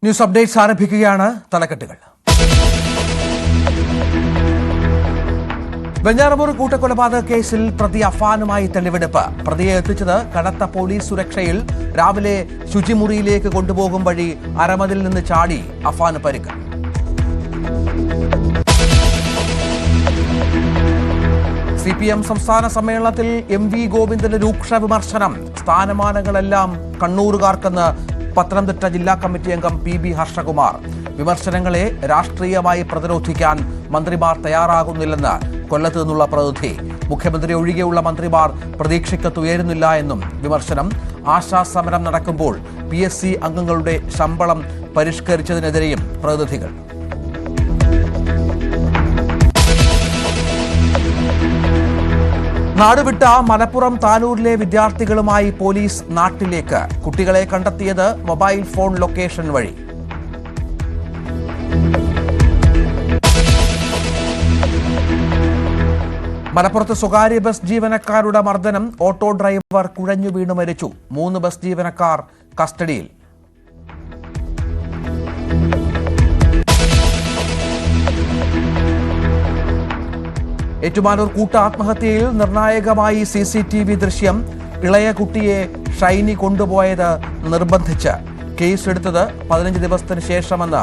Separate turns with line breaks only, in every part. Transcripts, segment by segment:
News updates ആരംഭിക്കുകയാണ്. തലക്കെട്ടുകൾ. വെഞ്ഞാറമൂട് കൂട്ടക്കൊലപാതക കേസിൽ പ്രതി അഫാനുമായി തെളിവെടുപ്പ്. പ്രതിയെ എത്തിച്ചത് കനത്ത പോലീസ് സുരക്ഷയിൽ. രാവിലെ ശുചിമുറിയിലേക്ക് കൊണ്ടുപോകും വഴി അരമതിൽ നിന്ന് ചാടി അഫാന് പരിക്ക്. CPM സംസ്ഥാന സമ്മേളനത്തിൽ MV ഗോവിന്ദന്റെ രൂക്ഷ വിമർശനം. സ്ഥാനമാനങ്ങളെല്ലാം കണ്ണൂരുകാർക്കെന്ന് പത്തനംതിട്ട ജില്ലാ കമ്മിറ്റി അംഗം PB ഹർഷകുമാർ. വിമർശനങ്ങളെ രാഷ്ട്രീയമായി പ്രതിരോധിക്കാൻ മന്ത്രിമാർ തയ്യാറാകുന്നില്ലെന്ന് കൊല്ലത്ത് നിന്നുള്ള പ്രതിനിധി. മുഖ്യമന്ത്രി ഒഴികെയുള്ള മന്ത്രിമാർ പ്രതീക്ഷയ്ക്കത്തുയരുന്നില്ല എന്നും വിമർശനം. ആശാസമരം നടക്കുമ്പോൾ PSC അംഗങ്ങളുടെ ശമ്പളം പരിഷ്കരിച്ചതിനെതിരെയും പ്രതിനിധികൾ. നാടുവിട്ട മലപ്പുറം താനൂരിലെ വിദ്യാർത്ഥികളുമായി പോലീസ് നാട്ടിലേക്ക്. കുട്ടികളെ കണ്ടെത്തിയത് മൊബൈൽ ഫോൺ ലൊക്കേഷൻ വഴി. മലപ്പുറത്ത് സ്വകാര്യ ബസ് ജീവനക്കാരുടെ മർദ്ദനം. ഓട്ടോ ഡ്രൈവർ കുഴഞ്ഞു വീണു മരിച്ചു. 3 ബസ് ജീവനക്കാർ കസ്റ്റഡിയിൽ. ഏറ്റുമാനൂർ കൂട്ട ആത്മഹത്യയിൽ നിർണായകമായി CCTV ദൃശ്യം. ഇളയ കുട്ടിയെ ഷൈനി കൊണ്ടുപോയത് നിർബന്ധിച്ച്. കേസെടുത്തത് 15 ദിവസത്തിന് ശേഷമെന്ന്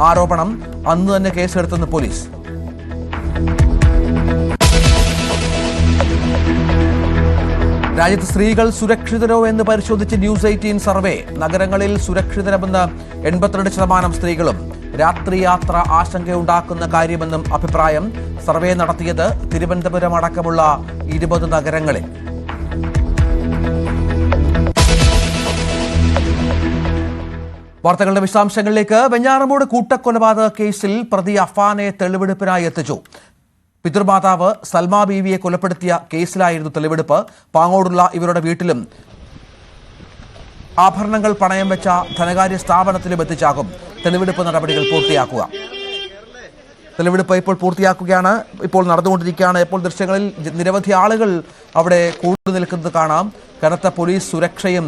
ആരോപണം. അന്ന് തന്നെ കേസെടുത്തെന്ന് പോലീസ്. രാജ്യത്ത് സ്ത്രീകൾ സുരക്ഷിതരോ എന്ന് പരിശോധിച്ച് News 18 സർവേ. നഗരങ്ങളിൽ സുരക്ഷിതരെന്ന് 82% സ്ത്രീകളും. രാത്രി യാത്ര ആശങ്കയുണ്ടാക്കുന്ന കാര്യമെന്നും അഭിപ്രായം. സർവേ നടത്തിയത് തിരുവനന്തപുരം അടക്കമുള്ള 20 നഗരങ്ങളിൽ. വാർത്തകളുടെ വിശദാംശങ്ങളിലേക്ക്. വെഞ്ഞാറമൂട് കൂട്ടക്കൊലപാതക കേസിൽ പ്രതി അഫാനെ തെളിവെടുപ്പിനായി എത്തിച്ചു. പിതൃമാതാവ് സൽമാ ബീവിയെ കൊലപ്പെടുത്തിയ കേസിലായിരുന്നു തെളിവെടുപ്പ്. പാങ്ങോടുള്ള ഇവരുടെ വീട്ടിലും ആഭരണങ്ങൾ പണയം വെച്ച ധനകാര്യ സ്ഥാപനത്തിലും എത്തിച്ചാകും തെളിവെടുപ്പ് നടപടികൾ പൂർത്തിയാക്കുക. തെളിവെടുപ്പ് ഇപ്പോൾ പൂർത്തിയാക്കുകയാണ്. ഇപ്പോൾ നടന്നുകൊണ്ടിരിക്കുകയാണ്. ഇപ്പോൾ ദൃശ്യങ്ങളിൽ നിരവധി ആളുകൾ അവിടെ കൂടി നിൽക്കുന്നത് കാണാം. കനത്ത പോലീസ് സുരക്ഷയും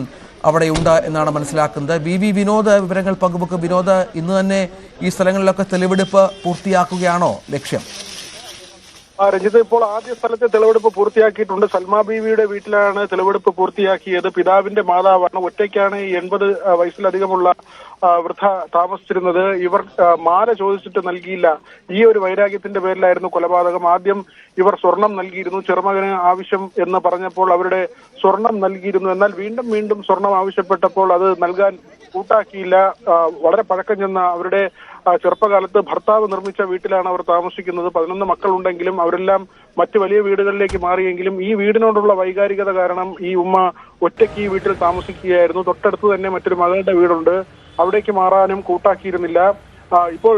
അവിടെയുണ്ട് എന്നാണ് മനസ്സിലാക്കുന്നത്. VV വിനോദ് വിവരങ്ങൾ പങ്കുവെക്കും. വിനോദ്, ഇന്ന് തന്നെ ഈ സ്ഥലങ്ങളിലൊക്കെ തെളിവെടുപ്പ് പൂർത്തിയാക്കുകയാണോ ലക്ഷ്യം?
രഞ്ജിത്ത്, ഇപ്പോൾ ആദ്യ സ്ഥലത്തെ തെളിവെടുപ്പ് പൂർത്തിയാക്കിയിട്ടുണ്ട്. സൽമാ ബീവിയുടെ വീട്ടിലാണ് തെളിവെടുപ്പ് പൂർത്തിയാക്കിയത്. പിതാവിന്റെ മാതാവാണ്. ഒറ്റയ്ക്കാണ് ഈ 80 വയസ്സിലധികമുള്ള വൃദ്ധ താമസിച്ചിരുന്നത്. ഇവർ മാല ചോദിച്ചിട്ട് നൽകിയില്ല. ഈ ഒരു വൈരാഗ്യത്തിന്റെ പേരിലായിരുന്നു കൊലപാതകം. ആദ്യം ഇവർ സ്വർണം നൽകിയിരുന്നു. ചെറുമകന് ആവശ്യം എന്ന് പറഞ്ഞപ്പോൾ അവരുടെ സ്വർണം നൽകിയിരുന്നു. എന്നാൽ വീണ്ടും സ്വർണം ആവശ്യപ്പെട്ടപ്പോൾ അത് നൽകാൻ കൂട്ടാക്കിയില്ല. വളരെ പഴക്കം ചെന്ന അവരുടെ ചെറുപ്പകാലത്ത് ഭർത്താവ് നിർമ്മിച്ച വീട്ടിലാണ് അവർ താമസിക്കുന്നത്. 11 മക്കളുണ്ടെങ്കിലും അവരെല്ലാം മറ്റു വലിയ വീടുകളിലേക്ക് മാറിയെങ്കിലും ഈ വീടിനോടുള്ള വൈകാരികത കാരണം ഈ ഉമ്മ ഒറ്റയ്ക്ക് ഈ വീട്ടിൽ താമസിക്കുകയായിരുന്നു. തൊട്ടടുത്ത് തന്നെ മറ്റൊരു മകളുടെ വീടുണ്ട്. അവിടേക്ക് മാറാനും കൂട്ടാക്കിയിരുന്നില്ല. ഇപ്പോൾ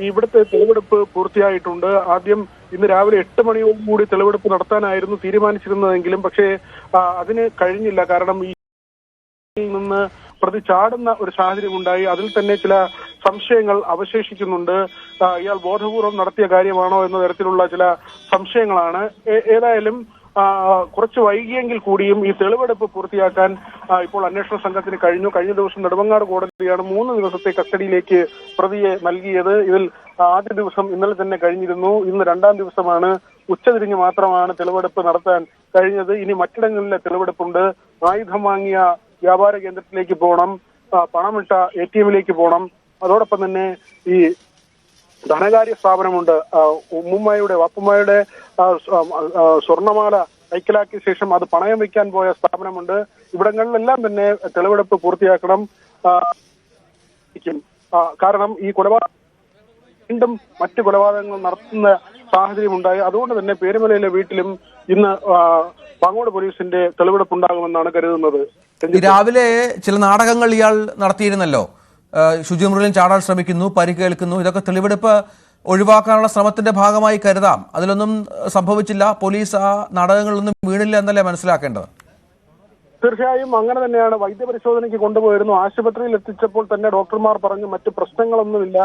ഇവിടുത്തെ തെളിവെടുപ്പ് പൂർത്തിയായിട്ടുണ്ട്. ആദ്യം ഇന്ന് രാവിലെ 8 മണിയോടുകൂടി തെളിവെടുപ്പ് നടത്താനായിരുന്നു തീരുമാനിച്ചിരുന്നതെങ്കിലും പക്ഷേ അതിന് കഴിഞ്ഞില്ല. കാരണം ഈ നിന്ന് പ്രതി ചാടുന്ന ഒരു സാഹചര്യം ഉണ്ടായി. അതിൽ തന്നെ ചില സംശയങ്ങൾ അവശേഷിക്കുന്നുണ്ട്. ഇയാൾ ബോധപൂർവം നടത്തിയ കാര്യമാണോ എന്ന തരത്തിലുള്ള ചില സംശയങ്ങളാണ്. ഏതായാലും കുറച്ച് വൈകിയെങ്കിൽ കൂടിയും ഈ തെളിവെടുപ്പ് പൂർത്തിയാക്കാൻ ഇപ്പോൾ അന്വേഷണ സംഘത്തിന് കഴിഞ്ഞു. കഴിഞ്ഞ ദിവസം നെടുമങ്ങാട് കോടതിയാണ് 3 ദിവസത്തെ കസ്റ്റഡിയിലേക്ക് പ്രതിയെ നൽകിയത്. ഇതിൽ ആദ്യ ദിവസം ഇന്നലെ തന്നെ കഴിഞ്ഞിരുന്നു. ഇന്ന് 2ാം ദിവസമാണ്. ഉച്ചതിരിഞ്ഞ് മാത്രമാണ് തെളിവെടുപ്പ് നടത്താൻ കഴിഞ്ഞത്. ഇനി മറ്റിടങ്ങളിലെ തെളിവെടുപ്പുണ്ട്. ആയുധം വാങ്ങിയ വ്യാപാര കേന്ദ്രത്തിലേക്ക് പോകണം. പണമിട്ട ATM-ലേക്ക് പോകണം. അതോടൊപ്പം തന്നെ ഈ ധനകാര്യ സ്ഥാപനമുണ്ട്. ഉമ്മുമ്മയുടെ വാപ്പുമ്മയുടെ സ്വർണമാല കൈക്കലാക്കിയ ശേഷം അത് പണയം വയ്ക്കാൻ പോയ സ്ഥാപനമുണ്ട്. ഇവിടങ്ങളിലെല്ലാം തന്നെ തെളിവെടുപ്പ് പൂർത്തിയാക്കണം. കാരണം ഈ കൊലപാതകം വീണ്ടും മറ്റു കൊലപാതകങ്ങൾ നടത്തുന്ന സാഹചര്യമുണ്ടായി. അതുകൊണ്ട് തന്നെ പേരുമലയിലെ വീട്ടിലും ഇന്ന് പാങ്ങോട് പോലീസിന്റെ തെളിവെടുപ്പ് ഉണ്ടാകുമെന്നാണ് കരുതുന്നത്.
രാവിലെ ചില നാടകങ്ങൾ ഇയാൾ നടത്തിയിരുന്നല്ലോ. ശുചിമുറിയിൽ ചാടാൻ ശ്രമിക്കുന്നു, പരിക്കേൽക്കുന്നു. ഇതൊക്കെ തെളിവെടുപ്പ് ഒഴിവാക്കാനുള്ള ശ്രമത്തിന്റെ ഭാഗമായി കരുതാം. അതിലൊന്നും സംഭവിച്ചില്ല. പോലീസ് ആ നാടകങ്ങളിലൊന്നും വീണില്ല എന്നല്ലേ മനസ്സിലാക്കേണ്ടത്?
തീർച്ചയായും അങ്ങനെ തന്നെയാണ്. വൈദ്യപരിശോധനയ്ക്ക് കൊണ്ടുപോയിരുന്നു. ആശുപത്രിയിൽ എത്തിച്ചപ്പോൾ തന്നെ ഡോക്ടർമാർ പറഞ്ഞു മറ്റു പ്രശ്നങ്ങളൊന്നുമില്ല,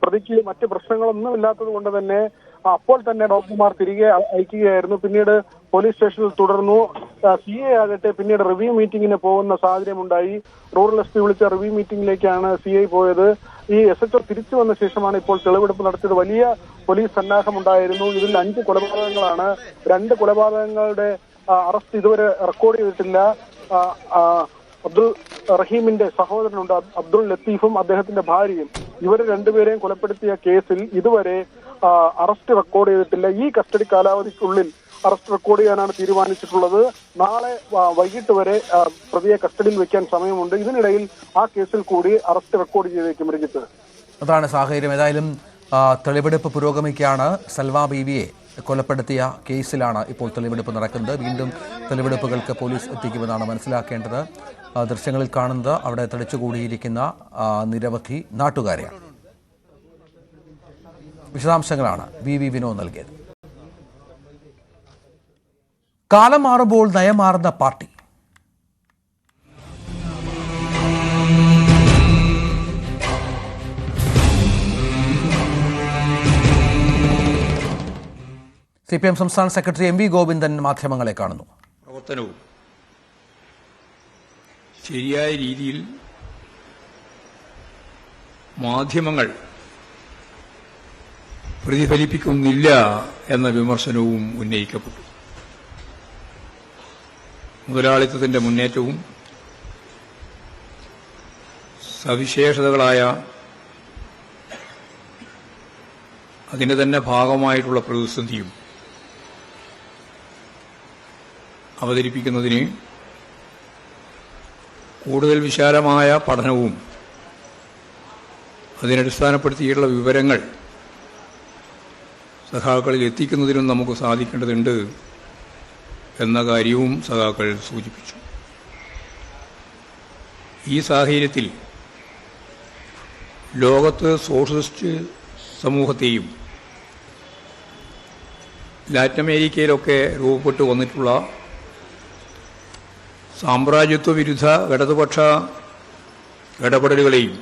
പ്രതിക്ക് മറ്റ് പ്രശ്നങ്ങളൊന്നും ഇല്ലാത്തത് കൊണ്ട് തന്നെ അപ്പോൾ തന്നെ ഡോക്ടർമാർ തിരികെ അയക്കുകയായിരുന്നു. പിന്നീട് പോലീസ് സ്റ്റേഷനിൽ തുടർന്നു. CA ആകട്ടെ പിന്നീട് റിവ്യൂ മീറ്റിംഗിന് പോകുന്ന സാഹചര്യമുണ്ടായി. റൂറൽ SP വിളിച്ച റിവ്യൂ മീറ്റിംഗിലേക്കാണ് CI പോയത്. ഈ SHO തിരിച്ചു വന്ന ശേഷമാണ് ഇപ്പോൾ തെളിവെടുപ്പ് നടത്തിയത്. വലിയ പോലീസ് സന്നാഹം ഉണ്ടായിരുന്നു. ഇതിൽ 5 കൊലപാതകങ്ങളാണ്. 2 കൊലപാതകങ്ങളുടെ അറസ്റ്റ് ഇതുവരെ റെക്കോർഡ് ചെയ്തിട്ടില്ല. അബ്ദുൾ റഹീമിന്റെ സഹോദരനുണ്ട് അബ്ദുൾ ലത്തീഫും അദ്ദേഹത്തിന്റെ ഭാര്യയും. ഇവർ രണ്ടുപേരെയും കൊലപ്പെടുത്തിയ കേസിൽ ഇതുവരെ അറസ്റ്റ് റെക്കോർഡ് ചെയ്തിട്ടില്ല. ഈ കസ്റ്റഡി കാലാവധിക്കുള്ളിൽ അറസ്റ്റ് റെക്കോർഡ് ചെയ്യാനാണ് തീരുമാനിച്ചിട്ടുള്ളത്. നാളെ വൈകിട്ട് വരെ പ്രതിയെ കസ്റ്റഡിയിൽ വെക്കാൻ സമയമുണ്ട്. ഇതിനിടയിൽ ആ കേസിൽ കൂടി അറസ്റ്റ് റെക്കോർഡ് ചെയ്തേക്കും. രഞ്ജിത്ത്,
അതാണ് സാഹചര്യം. ഏതായാലും തെളിവെടുപ്പ് പുരോഗമിക്കുകയാണ്. സൽമാ ബീവിയെ കൊലപ്പെടുത്തിയ കേസിലാണ് ഇപ്പോൾ തെളിവെടുപ്പ് നടക്കുന്നത്. വീണ്ടും തെളിവെടുപ്പുകൾക്ക് പോലീസ് എത്തിക്കുമെന്നാണ് മനസ്സിലാക്കേണ്ടത്. ദൃശ്യങ്ങളിൽ കാണുന്നത് അവിടെ തടിച്ചുകൂടിയിരിക്കുന്ന നിരവധി നാട്ടുകാരെയാണ്. വിശദാംശങ്ങളാണ് VV വിനോദ് നൽകിയത്. കാലം മാറുമ്പോൾ നയം മാറുന്ന പാർട്ടി. CPM സംസ്ഥാന സെക്രട്ടറി MV ഗോവിന്ദൻ മാധ്യമങ്ങളെ കാണുന്നു.
പ്രവർത്തനവും ശരിയായ രീതിയിൽ മാധ്യമങ്ങൾ പ്രതിഫലിപ്പിക്കുന്നില്ല എന്ന വിമർശനവും ഉന്നയിക്കപ്പെട്ടു. മുതലാളിത്തത്തിന്റെ മുന്നേറ്റവും സവിശേഷതകളായ അതിന്റെ തന്നെ ഭാഗമായിട്ടുള്ള പ്രതിസന്ധിയും അവതരിപ്പിക്കുന്നതിന് കൂടുതൽ വിശാലമായ പഠനവും അതിനടിസ്ഥാനപ്പെടുത്തിയിട്ടുള്ള വിവരങ്ങൾ സഖാക്കളിൽ എത്തിക്കുന്നതിനും നമുക്ക് സാധിക്കേണ്ടതുണ്ട് എന്ന കാര്യവും സഖാക്കൾ സൂചിപ്പിച്ചു. ഈ സാഹചര്യത്തിൽ ലോകത്ത് സോഷ്യലിസ്റ്റ് സമൂഹത്തെയും ലാറ്റിൻ അമേരിക്കയിലൊക്കെ രൂപപ്പെട്ടു വന്നിട്ടുള്ള സാമ്രാജ്യത്വ വിരുദ്ധ ഇടതുപക്ഷ ഇടപെടലുകളെയും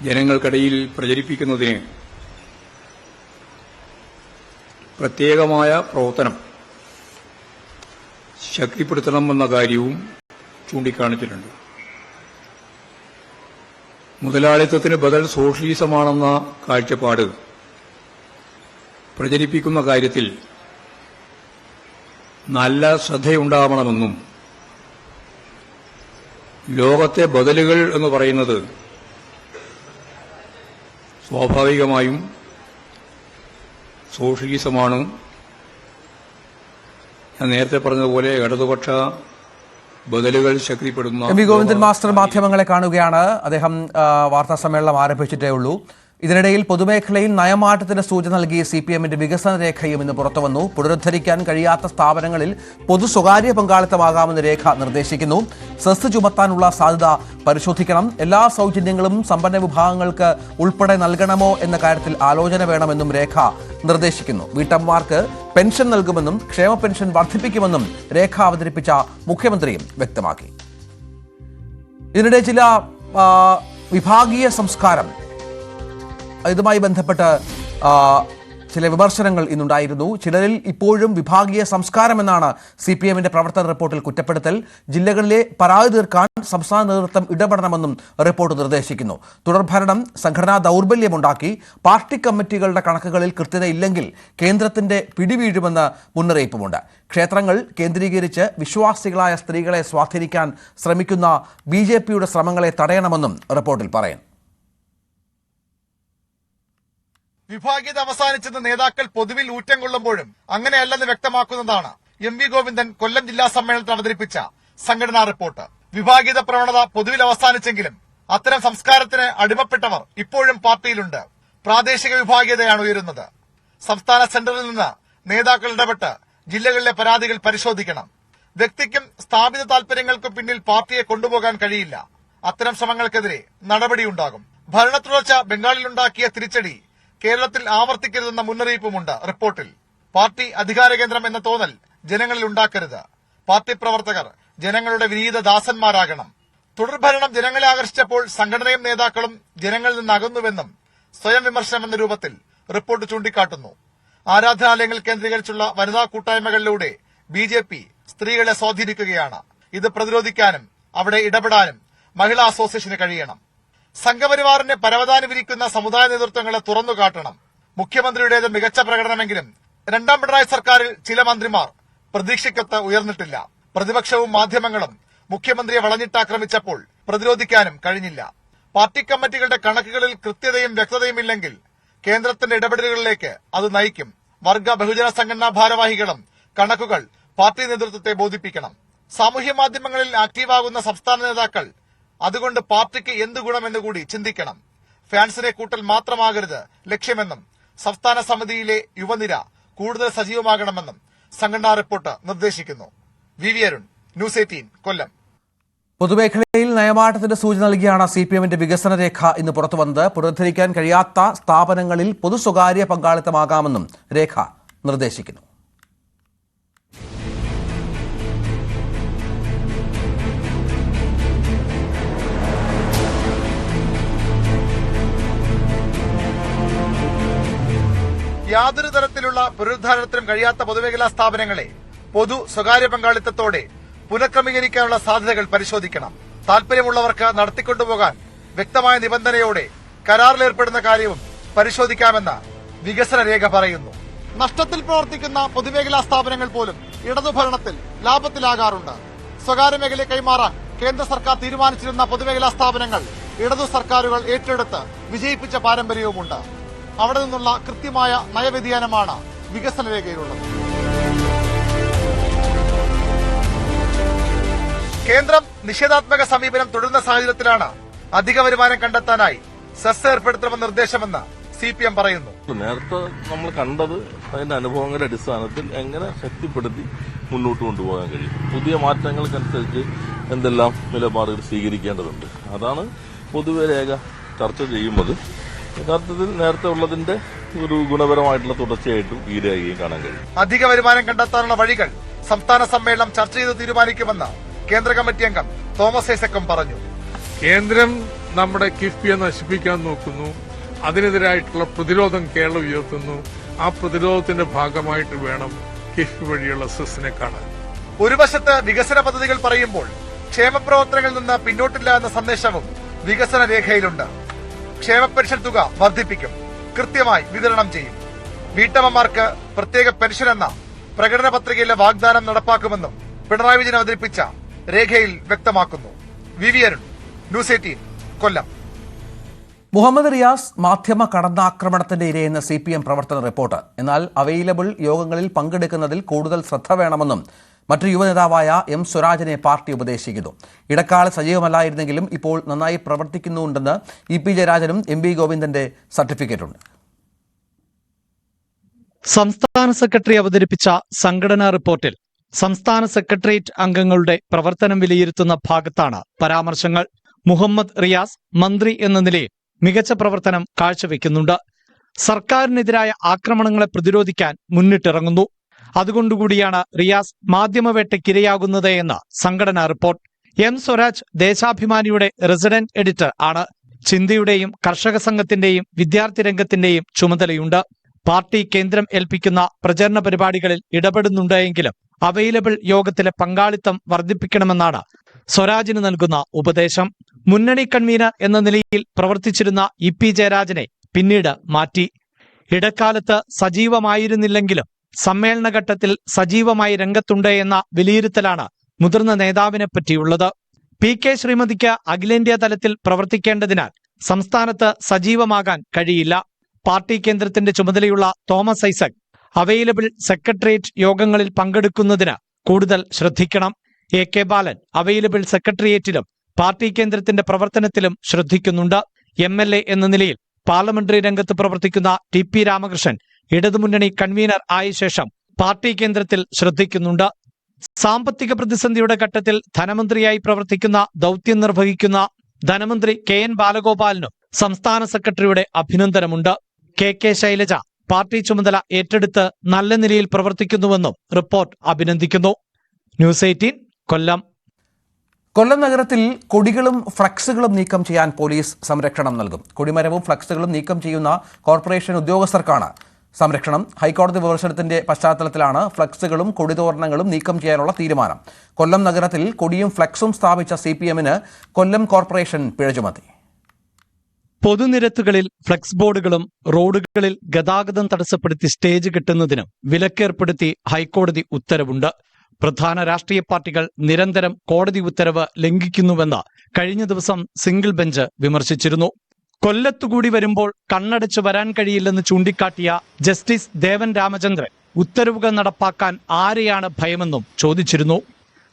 ജനങ്ങൾക്കിടയിൽ പ്രചരിപ്പിക്കുന്നതിന് പ്രത്യേകമായ പ്രവർത്തനം ശക്തിപ്പെടുത്തണമെന്ന കാര്യവും ചൂണ്ടിക്കാണിച്ചിട്ടുണ്ട്. മുതലാളിത്തത്തിന് ബദൽ സോഷ്യലിസമാണെന്ന കാഴ്ചപ്പാട് പ്രചരിപ്പിക്കുന്ന കാര്യത്തിൽ നല്ല ശ്രദ്ധയുണ്ടാവണമെന്നും ലോകത്തെ ബദലുകൾ എന്ന് പറയുന്നത് സ്വാഭാവികമായും സോഷ്യലിസമാണ്. ഞാൻ നേരത്തെ പറഞ്ഞതുപോലെ ഇടതുപക്ഷ ബദലുകൾ ശക്തിപ്പെടുന്ന
MV ഗോവിന്ദൻ മാസ്റ്റർ മാധ്യമങ്ങളെ കാണുകയാണ്. അദ്ദേഹം വാർത്താ സമ്മേളനം ആരംഭിച്ചിട്ടേ ഉള്ളൂ. ഇതിനിടയിൽ പൊതുമേഖലയിൽ നയമാറ്റത്തിന് സൂചന നൽകി CPMന്റെ വികസന രേഖയും ഇന്ന് പുറത്തുവന്നു. പുനരുദ്ധരിക്കാൻ കഴിയാത്ത സ്ഥാപനങ്ങളിൽ പൊതു സ്വകാര്യ പങ്കാളിത്തമാകാമെന്ന് രേഖ നിർദ്ദേശിക്കുന്നു. സെസ് ചുമത്താനുള്ള സാധ്യത പരിശോധിക്കണം. എല്ലാ സൗജന്യങ്ങളും സമ്പന്ന വിഭാഗങ്ങൾക്ക് ഉൾപ്പെടെ നൽകണമോ എന്ന കാര്യത്തിൽ ആലോചന വേണമെന്നും രേഖ നിർദ്ദേശിക്കുന്നു. വീട്ടമ്മമാർക്ക് പെൻഷൻ നൽകുമെന്നും ക്ഷേമ പെൻഷൻ വർദ്ധിപ്പിക്കുമെന്നും രേഖ അവതരിപ്പിച്ച മുഖ്യമന്ത്രിയും വ്യക്തമാക്കി. ഇതിനിടെ ചില വിഭാഗീയ സംസ്കാരം ഇതുമായി ബന്ധപ്പെട്ട് ചില വിമർശനങ്ങൾ ഇന്നുണ്ടായിരുന്നു. ചിലരിൽ ഇപ്പോഴും വിഭാഗീയ സംസ്കാരമെന്നാണ് CPMന്റെ പ്രവർത്തന റിപ്പോർട്ടിൽ കുറ്റപ്പെടുത്തൽ. ജില്ലകളിലെ പരാതി തീർക്കാൻ സംസ്ഥാന നേതൃത്വം ഇടപെടണമെന്നും റിപ്പോർട്ട് നിർദ്ദേശിക്കുന്നു. തുടർഭരണം സംഘടനാ ദൗർബല്യമുണ്ടാക്കി. പാർട്ടി കമ്മിറ്റികളുടെ കണക്കുകളിൽ കൃത്യതയില്ലെങ്കിൽ കേന്ദ്രത്തിന്റെ പിടിവീഴുമെന്ന് മുന്നറിയിപ്പുമുണ്ട്. ക്ഷേത്രങ്ങൾ കേന്ദ്രീകരിച്ച് വിശ്വാസികളായ സ്ത്രീകളെ സ്വാധീനിക്കാൻ ശ്രമിക്കുന്ന BJPയുടെ ശ്രമങ്ങളെ തടയണമെന്നും റിപ്പോർട്ടിൽ പറയുന്നു.
വിഭാഗീയത അവസാനിച്ചെന്ന് നേതാക്കൾ പൊതുവിൽ ഊറ്റം കൊള്ളുമ്പോഴും അങ്ങനെയല്ലെന്ന് വ്യക്തമാക്കുന്നതാണ് MV ഗോവിന്ദൻ കൊല്ലം ജില്ലാ സമ്മേളനത്തിൽ അവതരിപ്പിച്ച സംഘടനാ റിപ്പോർട്ട്. വിഭാഗീയത പ്രവണത പൊതുവിൽ അവസാനിച്ചെങ്കിലും അത്തരം സംസ്കാരത്തിന് അടിമപ്പെട്ടവർ ഇപ്പോഴും പാർട്ടിയിലുണ്ട്. പ്രാദേശിക വിഭാഗീയതയാണ് ഉയരുന്നത്. സംസ്ഥാന സെന്ററിൽ നിന്ന് നേതാക്കൾ ഇടപെട്ട് ജില്ലകളിലെ പരാതികൾ പരിശോധിക്കണം. വ്യക്തിക്കും സ്ഥാപിത താൽപര്യങ്ങൾക്കും പിന്നിൽ പാർട്ടിയെ കൊണ്ടുപോകാൻ കഴിയില്ല. അത്തരം ശ്രമങ്ങൾക്കെതിരെ നടപടിയുണ്ടാകും. ഭരണ തുടർച്ച ബംഗാളിലുണ്ടാക്കിയ തിരിച്ചടി കേരളത്തിൽ ആവർത്തിക്കരുതെന്ന മുന്നറിയിപ്പുമുണ്ട് റിപ്പോർട്ടിൽ. പാർട്ടി അധികാര കേന്ദ്രം എന്ന തോന്നൽ ജനങ്ങളിൽ ഉണ്ടാക്കരുത്. പാർട്ടി പ്രവർത്തകർ ജനങ്ങളുടെ വിനീത ദാസന്മാരാകണം. തുടർഭരണം ജനങ്ങളെ ആകർഷിച്ചപ്പോൾ സംഘടനയും നേതാക്കളും ജനങ്ങളിൽ നിന്ന് അകന്നുവെന്നും സ്വയം വിമർശനം എന്ന രൂപത്തിൽ റിപ്പോർട്ട് ചൂണ്ടിക്കാട്ടുന്നു. ആരാധനാലയങ്ങൾ കേന്ദ്രീകരിച്ചുള്ള വനിതാ കൂട്ടായ്മകളിലൂടെ BJP സ്ത്രീകളെ സ്വാധീനിക്കുകയാണ്. ഇത് പ്രതിരോധിക്കാനും അവിടെ ഇടപെടാനും മഹിളാ അസോസിയേഷന് കഴിയണം. സംഘപരിവാറിനെ പരവതാനി വിരിക്കുന്ന സമുദായ നേതൃത്വങ്ങളെ തുറന്നു കാട്ടണം. മുഖ്യമന്ത്രിയുടേത് മികച്ച പ്രകടനമെങ്കിലും രണ്ടാം പിണറായി സർക്കാരിൽ ചില മന്ത്രിമാർ പ്രതീക്ഷയ്ക്കൊത്ത് ഉയർന്നിട്ടില്ല. പ്രതിപക്ഷവും മാധ്യമങ്ങളും മുഖ്യമന്ത്രിയെ വളഞ്ഞിട്ടാക്രമിച്ചപ്പോൾ പ്രതിരോധിക്കാനും കഴിഞ്ഞില്ല. പാർട്ടി കമ്മിറ്റികളുടെ കണക്കുകളിൽ കൃത്യതയും വ്യക്തതയുമില്ലെങ്കിൽ കേന്ദ്രത്തിന്റെ ഇടപെടലുകളിലേക്ക് അത് നയിക്കും. വർഗ ബഹുജന സംഘടനാ ഭാരവാഹികളും കണക്കുകൾ പാർട്ടി നേതൃത്വത്തെ ബോധിപ്പിക്കണം. സാമൂഹ്യ മാധ്യമങ്ങളിൽ ആക്റ്റീവാകുന്ന സംസ്ഥാന നേതാക്കൾ അതുകൊണ്ട് പാർട്ടിക്ക് എന്ത് ഗുണമെന്ന് കൂടി ചിന്തിക്കണം. ഫാൻസിനെ കൂട്ടൽ മാത്രമാകരുത് ലക്ഷ്യമെന്നും സംസ്ഥാന സമിതിയിലെ യുവനിര കൂടുതൽ സജീവമാകണമെന്നും സംഘടനാ റിപ്പോർട്ട് നിർദ്ദേശിക്കുന്നു. വി അരുൺ, ന്യൂസ് 18, കൊല്ലം.
പൊതുമേഖലയിൽ നയമാറ്റത്തിന്റെ സൂചന നൽകിയാണ് CPM-ന്റെ വികസന രേഖ ഇന്ന് പുറത്തുവന്നത്. പുനരുദ്ധരിക്കാൻ കഴിയാത്ത സ്ഥാപനങ്ങളിൽ പൊതു സ്വകാര്യ പങ്കാളിത്തമാകാമെന്നും രേഖ നിർദ്ദേശിക്കുന്നു.
യാതൊരു തരത്തിലുള്ള പുനരുദ്ധാരണത്തിനും കഴിയാത്ത പൊതുമേഖലാ സ്ഥാപനങ്ങളെ പൊതു സ്വകാര്യ പങ്കാളിത്തത്തോടെ പുനഃക്രമീകരിക്കാനുള്ള സാധ്യതകൾ പരിശോധിക്കണം. താൽപര്യമുള്ളവർക്ക് നടത്തിക്കൊണ്ടുപോകാൻ വ്യക്തമായ നിബന്ധനയോടെ കരാറിലേർപ്പെടുന്ന കാര്യവും പരിശോധിക്കാമെന്ന് വികസന രേഖ പറയുന്നു. നഷ്ടത്തിൽ പ്രവർത്തിക്കുന്ന പൊതുമേഖലാ സ്ഥാപനങ്ങൾ പോലും ഇടതുഭരണത്തിൽ ലാഭത്തിലാകാറുണ്ട്. സ്വകാര്യ മേഖലയെ കൈമാറാൻ കേന്ദ്ര സർക്കാർ തീരുമാനിച്ചിരുന്ന പൊതുമേഖലാ സ്ഥാപനങ്ങൾ ഇടതു സർക്കാരുകൾ ഏറ്റെടുത്ത് വിജയിപ്പിച്ച പാരമ്പര്യവുമുണ്ട്. അവിടെ നിന്നുള്ള കൃത്യമായ നയവ്യതിയാനമാണ് വികസന രേഖയിലുള്ളത്. കേന്ദ്രം നിഷേധാത്മക സമീപനം തുടരുന്ന സാഹചര്യത്തിലാണ് അധിക വരുമാനം കണ്ടെത്താനായി സെസ് ഏർപ്പെടുത്തണമെന്ന നിർദ്ദേശമെന്ന് CPM പറയുന്നു.
നേരത്തെ നമ്മൾ കണ്ടത് അതിന്റെ അനുഭവങ്ങളുടെ അടിസ്ഥാനത്തിൽ എങ്ങനെ ശക്തിപ്പെടുത്തി മുന്നോട്ട് കൊണ്ടുപോകാൻ കഴിയും, പുതിയ മാറ്റങ്ങൾക്കനുസരിച്ച് എന്തെല്ലാം നിലപാടുകൾ സ്വീകരിക്കേണ്ടതുണ്ട്, അതാണ് പൊതുവെ രേഖ ചർച്ച ചെയ്യുന്നത്. യഥാർത്ഥത്തിൽ നേരത്തെ ഉള്ളതിന്റെ ഒരു ഗുണപരമായിട്ടുള്ള തുടർച്ചയായിട്ടും ഈ രേഖയും കാണാൻ കഴിയും.
അധിക വരുമാനം കണ്ടെത്താനുള്ള വഴികൾ സംസ്ഥാന സമ്മേളനം ചർച്ച ചെയ്ത് തീരുമാനിക്കുമെന്ന് കേന്ദ്ര കമ്മിറ്റി അംഗം തോമസ് ഐസക്കും പറഞ്ഞു.
കേന്ദ്രം നമ്മുടെ കിഫ്ബിയെ നശിപ്പിക്കാൻ നോക്കുന്നു. അതിനെതിരായിട്ടുള്ള പ്രതിരോധം കേരളം ഉയർത്തുന്നു. ആ പ്രതിരോധത്തിന്റെ ഭാഗമായിട്ട് വേണം കിഫ്ബി വഴിയുള്ള സെസ്സിനെ കാണാൻ.
ഒരു വശത്ത് വികസന പദ്ധതികൾ പറയുമ്പോൾ ക്ഷേമപ്രവർത്തനങ്ങളിൽ നിന്ന് പിന്നോട്ടില്ല എന്ന സന്ദേശവും വികസന രേഖയിലുണ്ട്. ക്ഷേമ പെൻഷൻ തുക വർദ്ധിപ്പിക്കും, കൃത്യമായി വിതരണം ചെയ്യും. വീട്ടമ്മമാർക്ക് പ്രത്യേക പെൻഷൻ എന്ന പ്രകടന പത്രികയിലെ വാഗ്ദാനം നടപ്പാക്കുമെന്നും പിണറായി വിജയൻ അവതരിപ്പിച്ച രേഖയിൽ വ്യക്തമാക്കുന്നു. വി അരുൺ, ന്യൂസ് 18, കൊല്ലം.
മുഹമ്മദ് റിയാസ് മാധ്യമ കടന്നാക്രമണത്തിന്റെ ഇരയെന്ന് CPM പ്രവർത്തന റിപ്പോർട്ട്. എന്നാൽ അവൈലബിൾ യോഗങ്ങളിൽ പങ്കെടുക്കുന്നതിൽ കൂടുതൽ ശ്രദ്ധ വേണമെന്നും മറ്റൊരു യുവനേതാവായ M സ്വരാജിനെ പാർട്ടി ഉപദേശിക്കുന്നു. ഇടക്കാല സജീവമല്ലായിരുന്നെങ്കിലും ഇപ്പോൾ നന്നായി പ്രവർത്തിക്കുന്നുണ്ടെന്ന് EP ജയരാജനും MV ഗോവിന്ദന്റെ സർട്ടിഫിക്കറ്റുണ്ട്.
സംസ്ഥാന സെക്രട്ടറി അവതരിപ്പിച്ച സംഘടനാ റിപ്പോർട്ടിൽ സംസ്ഥാന സെക്രട്ടേറിയറ്റ് അംഗങ്ങളുടെ പ്രവർത്തനം വിലയിരുത്തുന്ന ഭാഗത്താണ് പരാമർശങ്ങൾ. മുഹമ്മദ് റിയാസ് മന്ത്രി എന്ന നിലയിൽ മികച്ച പ്രവർത്തനം കാഴ്ചവെക്കുന്നുണ്ട്. സർക്കാരിനെതിരായ ആക്രമണങ്ങളെ പ്രതിരോധിക്കാൻ മുന്നിട്ടിറങ്ങുന്നു. അതുകൊണ്ടുകൂടിയാണ് റിയാസ് മാധ്യമവേട്ടയ്ക്കിരയാകുന്നത് എന്ന് സംഘടനാ റിപ്പോർട്ട്. M സ്വരാജ് ദേശാഭിമാനിയുടെ റെസിഡന്റ് എഡിറ്റർ ആണ്. ചിന്തയുടെയും കർഷക സംഘത്തിന്റെയും വിദ്യാർത്ഥി രംഗത്തിന്റെയും ചുമതലയുണ്ട്. പാർട്ടി കേന്ദ്രം ഏൽപ്പിക്കുന്ന പ്രചരണ പരിപാടികളിൽ ഇടപെടുന്നുണ്ട് എങ്കിലും അവൈലബിൾ യോഗത്തിലെ പങ്കാളിത്തം വർദ്ധിപ്പിക്കണമെന്നാണ് സ്വരാജിന് നൽകുന്ന ഉപദേശം. മുന്നണി കൺവീനർ എന്ന നിലയിൽ പ്രവർത്തിച്ചിരുന്ന EP ജയരാജനെ പിന്നീട് മാറ്റി. ഇടക്കാലത്ത് സജീവമായിരുന്നില്ലെങ്കിലും സമ്മേളനഘട്ടത്തിൽ സജീവമായി രംഗത്തുണ്ട് എന്ന വിലയിരുത്തലാണ് മുതിർന്ന നേതാവിനെ പറ്റിയുള്ളത്. PK ശ്രീമതിക്ക് അഖിലേന്ത്യാ തലത്തിൽ പ്രവർത്തിക്കേണ്ടതിനാൽ സംസ്ഥാനത്ത് സജീവമാകാൻ കഴിയില്ല. പാർട്ടി കേന്ദ്രത്തിന്റെ ചുമതലയുള്ള തോമസ് ഐസക് അവൈലബിൾ സെക്രട്ടേറിയറ്റ് യോഗങ്ങളിൽ പങ്കെടുക്കുന്നതിന് കൂടുതൽ ശ്രദ്ധിക്കണം. AK ബാലൻ അവൈലബിൾ സെക്രട്ടേറിയറ്റിലും പാർട്ടി കേന്ദ്രത്തിന്റെ പ്രവർത്തനത്തിലും ശ്രദ്ധിക്കുന്നുണ്ട്. MLA എന്ന നിലയിൽ പാർലമെന്ററി രംഗത്ത് പ്രവർത്തിക്കുന്ന TP രാമകൃഷ്ണൻ ഇടതുമുന്നണി കൺവീനർ ആയ ശേഷം പാർട്ടി കേന്ദ്രത്തിൽ ശ്രദ്ധിക്കുന്നുണ്ട്. സാമ്പത്തിക പ്രതിസന്ധിയുടെ ഘട്ടത്തിൽ ധനമന്ത്രിയായി പ്രവർത്തിക്കുന്ന ദൗത്യം നിർവഹിക്കുന്ന ധനമന്ത്രി KN ബാലഗോപാലിനും സംസ്ഥാന സെക്രട്ടറിയുടെ അഭിനന്ദനമുണ്ട്. KK ശൈലജ പാർട്ടി ചുമതല ഏറ്റെടുത്ത് നല്ല നിലയിൽ പ്രവർത്തിക്കുന്നുവെന്നും റിപ്പോർട്ട് അഭിനന്ദിക്കുന്നു. ന്യൂസ് 18, കൊല്ലം.
കൊല്ലം നഗരത്തിൽ കൊടികളും ഫ്ലക്സുകളും നീക്കം ചെയ്യാൻ പോലീസ് സംരക്ഷണം നൽകും. കൊടിമരവും ഫ്ലക്സുകളും നീക്കം ചെയ്യുന്ന കോർപ്പറേഷൻ ഉദ്യോഗസ്ഥർക്കാണ് സംരക്ഷണം. ഹൈക്കോടതി വിമർശനത്തിന്റെ പശ്ചാത്തലത്തിലാണ് ഫ്ലക്സുകളും കൊടിതോരണങ്ങളും നീക്കം ചെയ്യാനുള്ള തീരുമാനം. കൊല്ലം നഗരത്തിൽ കൊടിയും ഫ്ലക്സും സ്ഥാപിച്ച CPM-ന് കൊല്ലം കോർപ്പറേഷൻ പിഴ ചുമത്തി.
പൊതുനിരത്തുകളിൽ ഫ്ലക്സ് ബോർഡുകളും റോഡുകളിൽ ഗതാഗതം തടസ്സപ്പെടുത്തി സ്റ്റേജ് കെട്ടുന്നതിനും വിലക്കേർപ്പെടുത്തി ഹൈക്കോടതി ഉത്തരവുണ്ട്. പ്രധാന രാഷ്ട്രീയ പാർട്ടികൾ നിരന്തരം കോടതി ഉത്തരവ് ലംഘിക്കുന്നുവെന്ന് കഴിഞ്ഞ ദിവസം സിംഗിൾ ബെഞ്ച് വിമർശിച്ചിരുന്നു. കൊല്ലത്തുകൂടി വരുമ്പോൾ കണ്ണടച്ച് വരാൻ കഴിയില്ലെന്ന് ചൂണ്ടിക്കാട്ടിയ ജസ്റ്റിസ് ദേവൻ രാമചന്ദ്രൻ ഉത്തരവുകൾ നടപ്പാക്കാൻ ആരെയാണ് ഭയമെന്നും ചോദിച്ചിരുന്നു.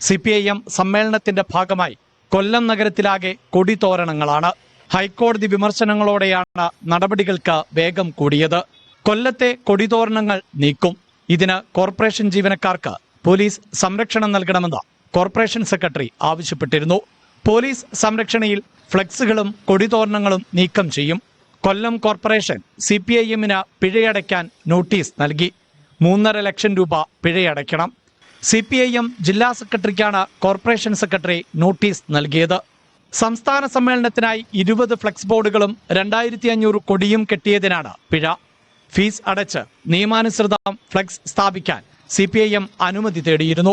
CPIM സമ്മേളനത്തിന്റെ ഭാഗമായി കൊല്ലം നഗരത്തിലാകെ കൊടിതോരണങ്ങളാണ്. ഹൈക്കോടതി വിമർശനങ്ങളോടെയാണ് നടപടികൾക്ക് വേഗം കൂടിയത്. കൊല്ലത്തെ കൊടിതോരണങ്ങൾ നീക്കും. ഇതിന് കോർപ്പറേഷൻ ജീവനക്കാർക്ക് പോലീസ് സംരക്ഷണം നൽകണമെന്ന് കോർപ്പറേഷൻ സെക്രട്ടറി ആവശ്യപ്പെട്ടിരുന്നു. പോലീസ് സംരക്ഷണയിൽ ഫ്ലക്സുകളും കൊടിതോരണങ്ങളും നീക്കം ചെയ്യും. കൊല്ലം കോർപ്പറേഷൻ CPIM-ന് പിഴയടയ്ക്കാൻ നോട്ടീസ് നൽകി. 3.5 ലക്ഷം രൂപ പിഴയടയ്ക്കണം. CPIM ജില്ലാ സെക്രട്ടറിക്കാണ് കോർപ്പറേഷൻ സെക്രട്ടറി നോട്ടീസ് നൽകിയത്. സംസ്ഥാന സമ്മേളനത്തിനായി 20 ഫ്ലക്സ് ബോർഡുകളും 2500 കൊടിയും കെട്ടിയതിനാണ് പിഴ. ഫീസ് അടച്ച് നിയമാനുസൃതം ഫ്ലക്സ് സ്ഥാപിക്കാൻ CPIM അനുമതി തേടിയിരുന്നു.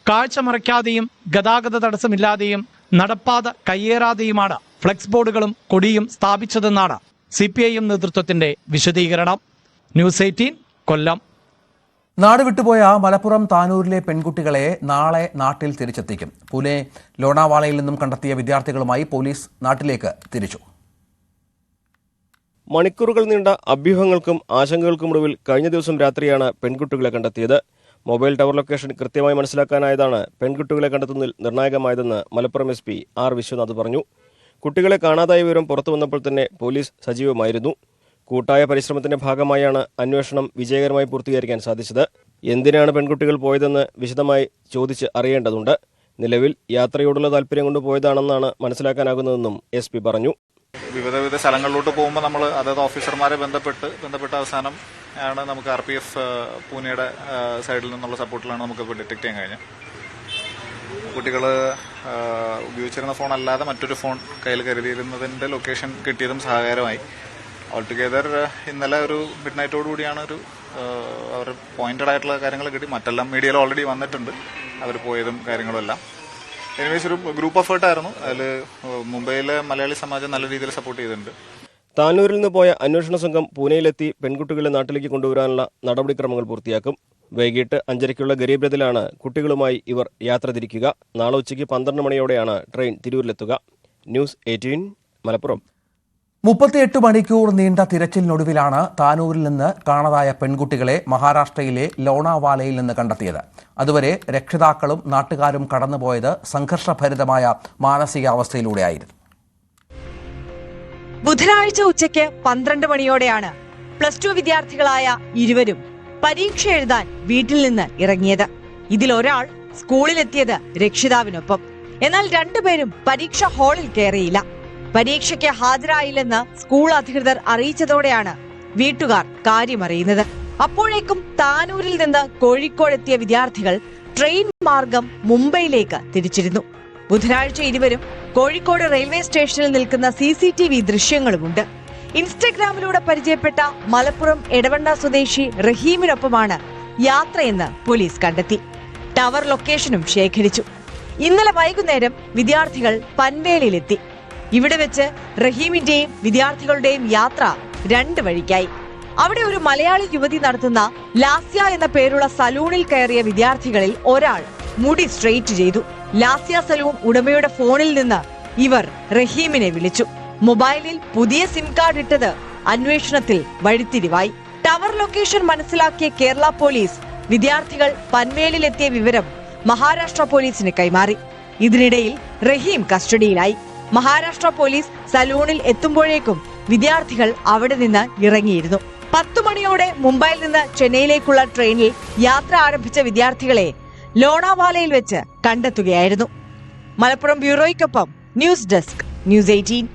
കാഴ്ച മറയ്ക്കാതെയും ഗതാഗത തടസ്സമില്ലാതെയും നടപ്പാത കയ്യേറാതെയുമാണ് ഫ്ലക്സ് ബോർഡുകളും കൊടിയും സ്ഥാപിച്ചതെന്നാണ് CPIM നേതൃത്വത്തിന്റെ വിശദീകരണം. ന്യൂസ് 18 കൊല്ലം.
നാട് വിട്ടുപോയ മലപ്പുറം താനൂരിലെ പെൺകുട്ടികളെ നാളെ നാട്ടിൽ തിരിച്ചെത്തിക്കും. പൂനെ ലോണാവാളയിൽ നിന്നും കണ്ടെത്തിയ വിദ്യാർത്ഥികളുമായി പോലീസ് നാട്ടിലേക്ക് തിരിച്ചു.
മണിക്കൂറുകൾ നീണ്ട അഭ്യൂഹങ്ങൾക്കും ആശങ്കകൾക്കുമൊടുവിൽ കഴിഞ്ഞ ദിവസം രാത്രിയാണ് പെൺകുട്ടികളെ കണ്ടെത്തിയത്. മൊബൈൽ ടവർ ലൊക്കേഷൻ കൃത്യമായി മനസ്സിലാക്കാനായതാണ് പെൺകുട്ടികളെ കണ്ടെത്തുന്നതിൽ നിർണായകമായതെന്ന് മലപ്പുറം SP R വിശ്വനാഥ് പറഞ്ഞു. കുട്ടികളെ കാണാതായ വിവരം പുറത്തു വന്നപ്പോൾ തന്നെ പോലീസ് സജീവമായിരുന്നു. കൂട്ടായ പരിശ്രമത്തിന്റെ ഭാഗമായാണ് അന്വേഷണം വിജയകരമായി പൂർത്തീകരിക്കാൻ സാധിച്ചത്. എന്തിനാണ് പെൺകുട്ടികൾ പോയതെന്ന് വിശദമായി ചോദിച്ച് അറിയേണ്ടതുണ്ട്. നിലവിൽ യാത്രയോടുള്ള താല്പര്യം കൊണ്ട് പോയതാണെന്നാണ് മനസ്സിലാക്കാനാകുന്നതെന്നും SP പറഞ്ഞു.
വിവിധ സ്ഥലങ്ങളിലോട്ട് പോകുമ്പോൾ നമ്മൾ അതായത് ഓഫീസർമാരെ ബന്ധപ്പെട്ട് അവസാനം ആണ് നമുക്ക് RPF പൂനെയുടെ സൈഡിൽ നിന്നുള്ള സപ്പോർട്ടിലാണ് നമുക്ക് ഡിറ്റക്ട് ചെയ്യാൻ കഴിഞ്ഞത്. കുട്ടികൾ ഉപയോഗിച്ചിരുന്ന ഫോൺ അല്ലാതെ മറ്റൊരു ഫോൺ കയ്യിൽ കരുതിയിരുന്നതിന്റെ ലൊക്കേഷൻ കിട്ടിയതും സഹായകരമായി. ഓൾ ടുഗെദർ ഇന്നലെ ഒരു മിഡ് നൈറ്റോട് കൂടിയാണ് അവർ പോയിന്റഡ് ആയിട്ടുള്ള കാര്യങ്ങൾ കിട്ടി. മറ്റെല്ലാം മീഡിയയിൽ ഓൾറെഡി വന്നിട്ടുണ്ട് അവർ പോയതും കാര്യങ്ങളും എല്ലാം. എനിവേസ് ഒരു ഗ്രൂപ്പ് എഫേർട്ട് ആയിരുന്നു. അതിൽ മുംബൈയിലെ മലയാളി സമാജം നല്ല രീതിയിൽ സപ്പോർട്ട് ചെയ്തിട്ടുണ്ട്.
താനൂരിൽ നിന്ന് പോയ അന്വേഷണ സംഘം പൂനെയിലെത്തി പെൺകുട്ടികളെ നാട്ടിലേക്ക് കൊണ്ടുവരാനുള്ള നടപടിക്രമങ്ങൾ പൂർത്തിയാക്കും. വൈകിട്ട് 5:30 ഗരീബ് രഥിലാണ് കുട്ടികളുമായി ഇവർ യാത്ര തിരിക്കുക. നാളെ ഉച്ചയ്ക്ക് 12 മണിയോടെയാണ് ട്രെയിൻ തിരൂരിലെത്തുക. ന്യൂസ് 18 മലപ്പുറം.
38 മണിക്കൂർ നീണ്ട തിരച്ചിലിനൊടുവിലാണ് താനൂരിൽ നിന്ന് കാണാതായ പെൺകുട്ടികളെ മഹാരാഷ്ട്രയിലെ ലോണാവാലയിൽ നിന്ന് കണ്ടെത്തിയത്. അതുവരെ രക്ഷിതാക്കളും നാട്ടുകാരും കടന്നുപോയത് സംഘർഷഭരിതമായ മാനസികാവസ്ഥയിലൂടെയായിരുന്നു.
ബുധനാഴ്ച ഉച്ചയ്ക്ക് 12 മണിയോടെയാണ് +2 വിദ്യാർത്ഥികളായ ഇരുവരും പരീക്ഷ എഴുതാൻ വീട്ടിൽ നിന്ന് ഇറങ്ങിയത്. ഇതിലൊരാൾ സ്കൂളിലെത്തിയത് രക്ഷിതാവിനൊപ്പം. എന്നാൽ രണ്ടുപേരും പരീക്ഷാ ഹാളിൽ കയറിയില്ല. പരീക്ഷയ്ക്ക് ഹാജരായില്ലെന്ന് സ്കൂൾ അധികൃതർ അറിയിച്ചതോടെയാണ് വീട്ടുകാർ കാര്യമറിയുന്നത്. അപ്പോഴേക്കും താനൂരിൽ നിന്ന് കോഴിക്കോടെത്തിയ വിദ്യാർത്ഥികൾ ട്രെയിൻ മാർഗം മുംബൈയിലേക്ക് തിരിച്ചിരുന്നു. ബുധനാഴ്ച ഇരുവരും കോഴിക്കോട് റെയിൽവേ സ്റ്റേഷനിൽ നിൽക്കുന്ന CCTV ദൃശ്യങ്ങളുമുണ്ട്. ഇൻസ്റ്റഗ്രാമിലൂടെ പരിചയപ്പെട്ട മലപ്പുറം എടവണ്ണ സ്വദേശി റഹീമിനൊപ്പമാണ് യാത്രയെന്ന് പോലീസ് കണ്ടെത്തി. ടവർ ലൊക്കേഷനും ശേഖരിച്ചു. ഇന്നലെ വൈകുന്നേരം വിദ്യാർത്ഥികൾ പൻവേലിലെത്തി. ഇവിടെ വെച്ച് റഹീമിന്റെയും വിദ്യാർത്ഥികളുടെയും യാത്ര 2 വഴിക്കായി. അവിടെ ഒരു മലയാളി യുവതി നടത്തുന്ന ലാസ്യ എന്ന പേരുള്ള സലൂണിൽ കയറിയ വിദ്യാർത്ഥികളിൽ ഒരാൾ മുടി സ്ട്രെയിറ്റ് ചെയ്തു. ലാസ്യ സലൂൺ ഉടമയുടെ ഫോണിൽ നിന്ന് ഇവർ റഹീമിനെ വിളിച്ചു. മൊബൈലിൽ പുതിയ സിം കാർഡ് ഇട്ടത് അന്വേഷണത്തിൽ വഴിത്തിരിവായി. ടവർ ലൊക്കേഷൻ മനസ്സിലാക്കിയ കേരള പോലീസ് വിദ്യാർത്ഥികൾ പൻവേലിലെത്തിയ വിവരം മഹാരാഷ്ട്ര പോലീസിന് കൈമാറി. ഇതിനിടയിൽ റഹീം കസ്റ്റഡിയിലായി. മഹാരാഷ്ട്ര പോലീസ് സലൂണിൽ എത്തുമ്പോഴേക്കും വിദ്യാർത്ഥികൾ അവിടെ നിന്ന് ഇറങ്ങിയിരുന്നു. 10 മണിയോടെ മുംബൈയിൽ നിന്ന് ചെന്നൈയിലേക്കുള്ള ട്രെയിനിൽ യാത്ര ആരംഭിച്ച വിദ്യാർത്ഥികളെ ലോണാവാലയിൽ വെച്ച് കണ്ടെത്തുകയായിരുന്നു. മലപ്പുറം ബ്യൂറോയ്ക്കൊപ്പം ന്യൂസ് ഡെസ്ക് ന്യൂസ് 18.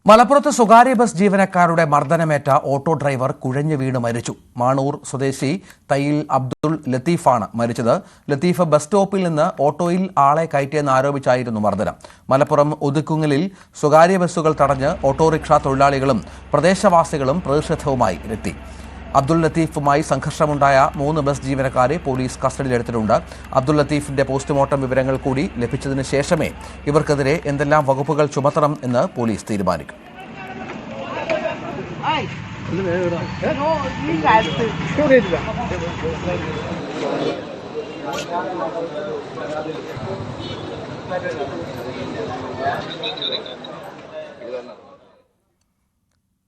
മലപ്പുറത്ത് സ്വകാര്യ ബസ് ജീവനക്കാരുടെ മർദ്ദനമേറ്റ ഓട്ടോ ഡ്രൈവർ കുഴഞ്ഞു വീണ് മരിച്ചു. മാണൂർ സ്വദേശി തയ്യിൽ അബ്ദുൾ ലത്തീഫാണ് മരിച്ചത്. ലത്തീഫ് ബസ് സ്റ്റോപ്പിൽ നിന്ന് ഓട്ടോയിൽ ആളെ കയറ്റിയെന്ന് ആരോപിച്ചായിരുന്നു മർദ്ദനം. മലപ്പുറം ഒതുക്കുങ്ങലിൽ സ്വകാര്യ ബസ്സുകൾ തടഞ്ഞ് ഓട്ടോറിക്ഷ തൊഴിലാളികളും പ്രദേശവാസികളും പ്രതിഷേധവുമായി എത്തി. അബ്ദുൾ ലത്തീഫുമായി സംഘർഷമുണ്ടായ 3 ബസ് ജീവനക്കാരെ പോലീസ് കസ്റ്റഡിയിലെടുത്തിട്ടുണ്ട്. അബ്ദുൾ ലത്തീഫിന്റെ പോസ്റ്റ്മോർട്ടം വിവരങ്ങൾ കൂടി ലഭിച്ചതിന് ശേഷമേ ഇവർക്കെതിരെ എന്തെല്ലാം വകുപ്പുകൾ ചുമത്തണം എന്ന് പോലീസ് തീരുമാനിക്കും.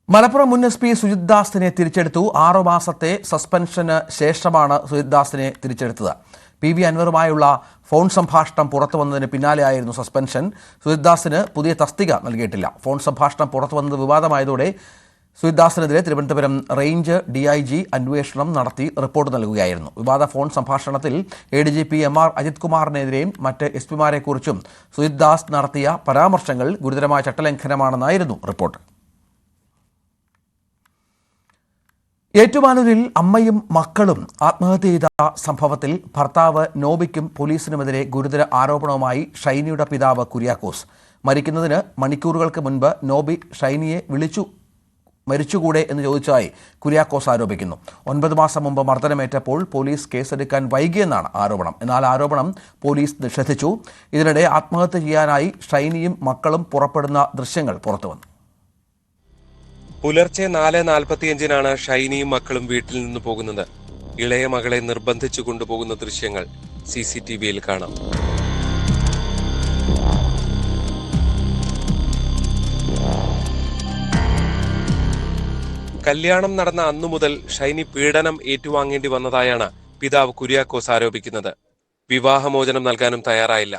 മലപ്പുറം മുൻ എസ് പി സുജിത് ദാസിനെ തിരിച്ചെടുത്തു. 6 മാസത്തെ സസ്പെൻഷന് ശേഷമാണ് സുജിത് ദാസിനെ തിരിച്ചെടുത്തത്. PV അൻവറുമായുള്ള ഫോൺ സംഭാഷണം പുറത്തു വന്നതിന് പിന്നാലെയായിരുന്നു സസ്പെൻഷൻ. സുജിത് ദാസിന് പുതിയ തസ്തിക നൽകിയിട്ടില്ല. ഫോൺ സംഭാഷണം പുറത്തു വന്നത് വിവാദമായതോടെ സുജിത് ദാസിനെതിരെ തിരുവനന്തപുരം റേഞ്ച് DIG അന്വേഷണം നടത്തി റിപ്പോർട്ട് നൽകുകയായിരുന്നു. വിവാദ ഫോൺ സംഭാഷണത്തിൽ ADGP MR അജിത് കുമാറിനെതിരെയും മറ്റ് SP-മാരെക്കുറിച്ചും സുജിത് ദാസ് നടത്തിയ പരാമർശങ്ങൾ ഗുരുതരമായ ചട്ടലംഘനമാണെന്നായിരുന്നു റിപ്പോർട്ട്. ഏറ്റുമാനൂരിൽ അമ്മയും മക്കളും ആത്മഹത്യ ചെയ്ത സംഭവത്തിൽ ഭർത്താവ് നോബിക്കും പോലീസിനുമെതിരെ ഗുരുതര ആരോപണവുമായി ഷൈനിയുടെ പിതാവ് കുര്യാക്കോസ്. മരിക്കുന്നതിന് മണിക്കൂറുകൾക്ക് മുൻപ് നോബി ഷൈനിയെ മരിച്ചുകൂടെ എന്ന് ചോദിച്ചതായി കുര്യാക്കോസ് ആരോപിക്കുന്നു. 9 മാസം മുമ്പ് മർദ്ദനമേറ്റപ്പോൾ പോലീസ് കേസെടുക്കാൻ വൈകിയെന്നാണ് ആരോപണം. എന്നാൽ ആരോപണം പോലീസ് നിഷേധിച്ചു. ഇതിനിടെ ആത്മഹത്യ ചെയ്യാനായി ഷൈനിയും മക്കളും പുറപ്പെടുന്ന ദൃശ്യങ്ങൾ പുറത്തുവന്നു.
പുലർച്ചെ 4:45 ഷൈനിയും മക്കളും വീട്ടിൽ നിന്ന് പോകുന്നത്. ഇളയ മകളെ നിർബന്ധിച്ചു കൊണ്ടുപോകുന്ന ദൃശ്യങ്ങൾ CCTVയിൽ കാണാം. കല്യാണം നടന്ന അന്നു മുതൽ ഷൈനി പീഡനം ഏറ്റുവാങ്ങേണ്ടി വന്നതായാണ് പിതാവ് കുര്യാക്കോസ് ആരോപിക്കുന്നത്. വിവാഹമോചനം നൽകാനും തയ്യാറായില്ല.